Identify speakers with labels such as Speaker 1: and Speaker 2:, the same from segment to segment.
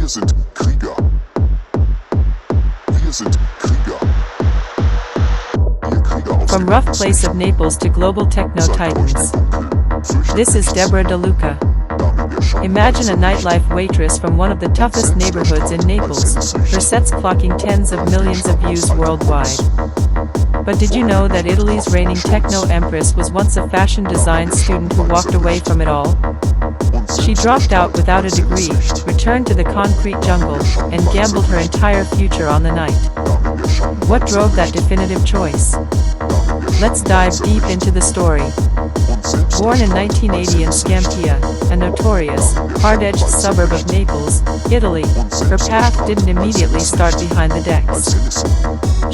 Speaker 1: Wir sind Krieger. Wir sind Krieger. Wir Krieger aus
Speaker 2: From
Speaker 1: dem
Speaker 2: rough place of Naples to global techno
Speaker 1: Seid euch
Speaker 2: titans.
Speaker 1: nicht dunkel.
Speaker 2: This is Deborah DeLuca.
Speaker 1: Damit wir schauen,
Speaker 2: Imagine a
Speaker 1: alles
Speaker 2: nightlife waitress from one of the toughest neighborhoods in Naples, her sets clocking tens of millions of views worldwide. But did you know that Italy's reigning techno empress was once a fashion design student who walked away from it all? She dropped out without a degree, returned to the concrete jungle, and gambled her entire future on the night. What drove that definitive choice? Let's dive deep into the story. Born in 1980 in Scampia, a notorious, hard-edged suburb of Naples, Italy, her path didn't immediately start behind the decks.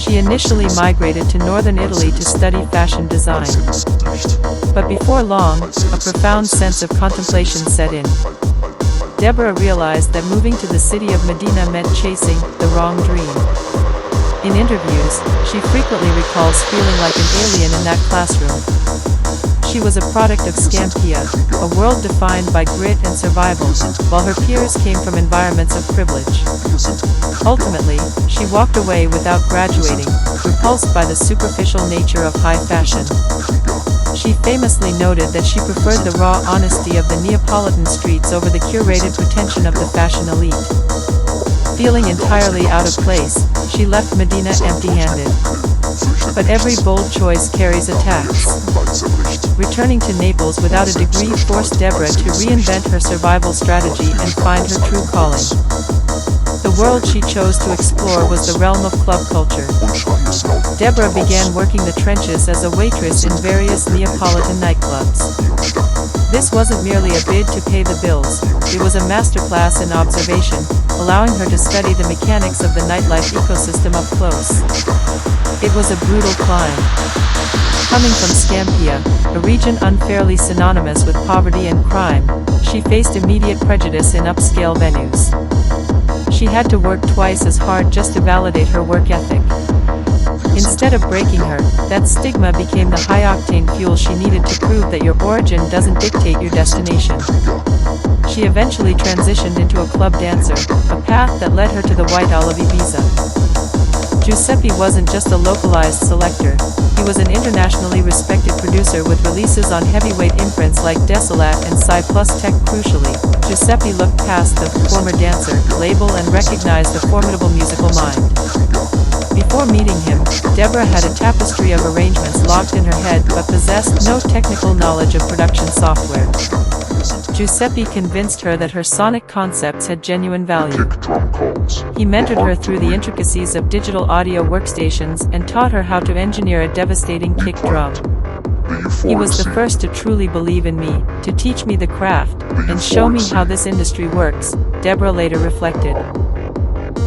Speaker 2: She initially migrated to northern Italy to study fashion design. But before long, a profound sense of contemplation set in. Deborah realized that moving to the city of Medina meant chasing the wrong dream. In interviews, she frequently recalls feeling like an alien in that classroom. She was a product of Scampia, a world defined by grit and survival, while her peers came from environments of privilege. Ultimately, she walked away without graduating, repulsed by the superficial nature of high fashion. She famously noted that she preferred the raw honesty of the Neapolitan streets over the curated pretension of the fashion elite. Feeling entirely out of place, she left Medina empty-handed. But every bold choice carries a tax. Returning to Naples without a degree forced Deborah to reinvent her survival strategy and find her true calling. The world she chose to explore was the realm of club culture. Deborah began working the trenches as a waitress in various Neapolitan nightclubs. This wasn't merely a bid to pay the bills, it was a masterclass in observation, allowing her to study the mechanics of the nightlife ecosystem up close. It was a brutal climb. Coming from Scampia, a region unfairly synonymous with poverty and crime, she faced immediate prejudice in upscale venues. She had to work twice as hard just to validate her work ethic. Instead of breaking her, that stigma became the high-octane fuel she needed to prove that your origin doesn't dictate your destination. She eventually transitioned into a club dancer, a path that led her to the White Owl of Ibiza. Giuseppe wasn't just a localized selector, he was an internationally respected producer with releases on heavyweight imprints like Desolat and Psy Plus Tech. Crucially, Giuseppe looked past the former dancer label and recognized a formidable musical mind. Before meeting him, Deborah had a tapestry of arrangements locked in her head but possessed no technical knowledge of production software. Giuseppe convinced her that her sonic concepts had genuine value. He mentored her through the intricacies of digital audio workstations and taught her how to engineer a devastating kick drum. He was the first to truly believe in me, to teach me the craft, and show me how this industry works, Deborah later reflected.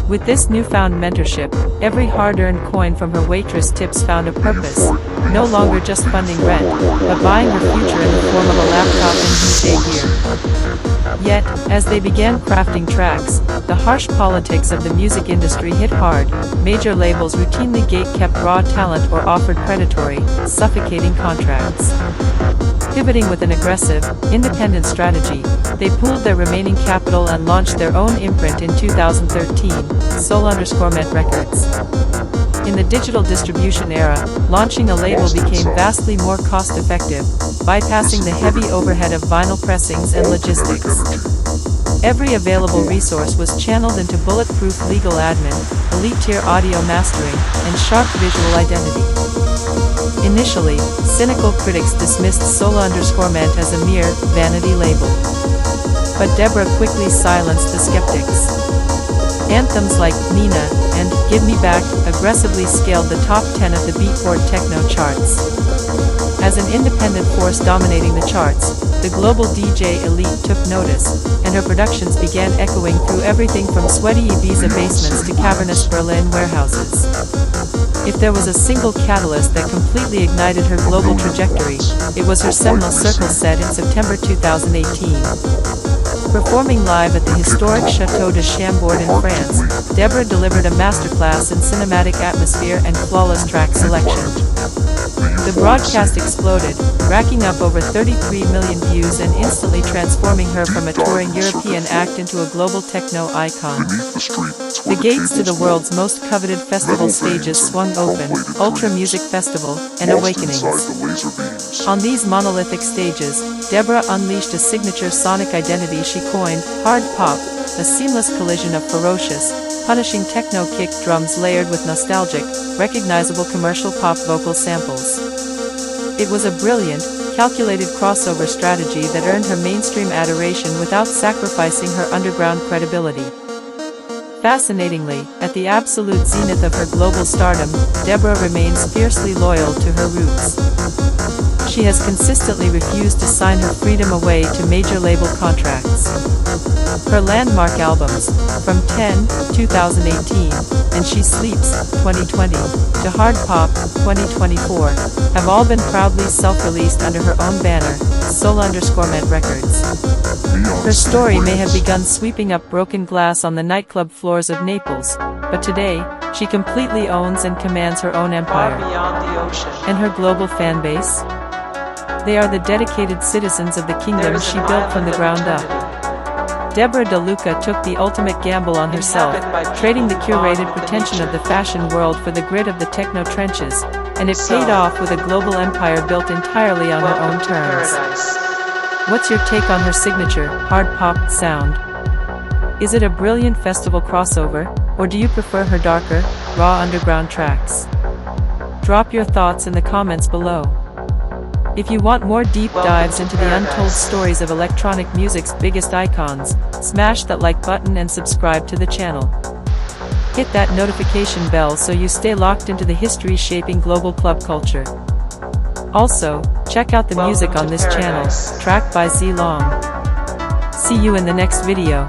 Speaker 2: With this newfound mentorship, every hard-earned coin from her waitress tips found a purpose, no longer just funding rent, but buying her future in the form of a laptop and DJ gear. Yet, as they began crafting tracks, the harsh politics of the music industry hit hard. Major labels routinely gate-kept raw talent or offered predatory, suffocating contracts. Pivoting with an aggressive, independent strategy, they pooled their remaining capital and launched their own imprint in 2013, Soul_Ment Records. In the digital distribution era, launching a label became vastly more cost-effective, bypassing the heavy overhead of vinyl pressings and logistics. Every available resource was channeled into bulletproof legal admin, elite-tier audio mastering, and sharp visual identity. Initially, cynical critics dismissed Soul_Ment as a mere vanity label. But Deborah quickly silenced the skeptics. Anthems like Nina and Give Me Back aggressively scaled the top 10 of the Beatport techno charts. As an independent force dominating the charts, the global DJ elite took notice, and her productions began echoing through everything from sweaty Ibiza basements to cavernous Berlin warehouses. If there was a single catalyst that completely ignited her global trajectory, it was her seminal Circle set in September 2018. Performing live at the historic Château de Chambord in France, Deborah delivered a masterclass in cinematic atmosphere and flawless track selection. The broadcast exploded, racking up over 33 million views and instantly transforming her from a touring European act into a global techno icon. The gates to the world's most coveted festival stages swung open, Ultra Music Festival, and Awakenings. On these monolithic stages, Deborah unleashed a signature sonic identity she coined, hard pop, a seamless collision of ferocious, punishing techno kick drums layered with nostalgic, recognizable commercial pop vocal samples. It was a brilliant, calculated crossover strategy that earned her mainstream adoration without sacrificing her underground credibility. Fascinatingly, at the absolute zenith of her global stardom, Deborah remains fiercely loyal to her roots. She has consistently refused to sign her freedom away to major label contracts. Her landmark albums, from 10, 2018, and She Sleeps, 2020, to Hard Pop, 2024, have all been proudly self-released under her own banner, Soul_Ment Records. Her story may have begun sweeping up broken glass on the nightclub floors of Naples, but today, she completely owns and commands her own empire. And her global fan base? They are the dedicated citizens of the kingdom she built from the ground up. Deborah De Luca took the ultimate gamble on herself, trading the curated pretension of the fashion world for the grit of the techno trenches, and it paid off with a global empire built entirely on her own terms. What's your take on her signature, hard pop, sound? Is it a brilliant festival crossover, or do you prefer her darker, raw underground tracks? Drop your thoughts in the comments below. If you want more deep dives into the untold stories of electronic music's biggest icons, smash that like button and subscribe to the channel. Hit that notification bell so you stay locked into the history shaping global club culture. Also, check out the music on this channel, tracked by Z Long. See you in the next video.